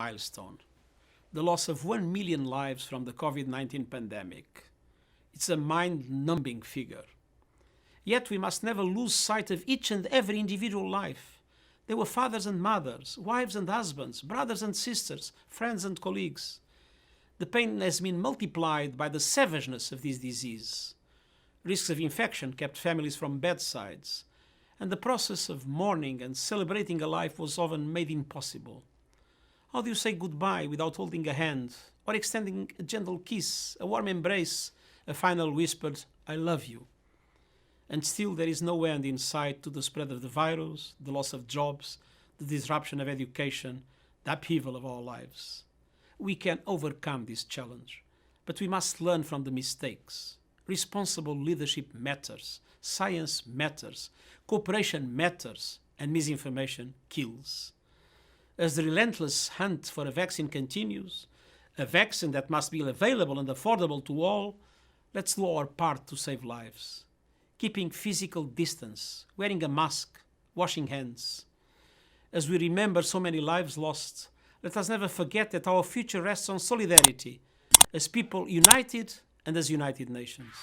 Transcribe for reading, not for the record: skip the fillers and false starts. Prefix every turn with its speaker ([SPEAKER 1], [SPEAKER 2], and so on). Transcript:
[SPEAKER 1] milestone, the loss of 1 million lives from the COVID-19 pandemic. It's a mind-numbing figure. Yet we must never lose sight of each and every individual life. They were fathers and mothers, wives and husbands, brothers and sisters, friends and colleagues. The pain has been multiplied by the savageness of this disease. Risks of infection kept families from bedsides, and the process of mourning and celebrating a life was often made impossible. How do you say goodbye without holding a hand, or extending a gentle kiss, a warm embrace, a final whispered, "I love you"? And still there is no end in sight to the spread of the virus, the loss of jobs, the disruption of education, the upheaval of our lives. We can overcome this challenge, but we must learn from the mistakes. Responsible leadership matters, science matters, cooperation matters, and misinformation kills. As the relentless hunt for a vaccine continues, a vaccine that must be available and affordable to all, let's do our part to save lives. Keeping physical distance, wearing a mask, washing hands. As we remember so many lives lost, let us never forget that our future rests on solidarity, as people united and as united nations.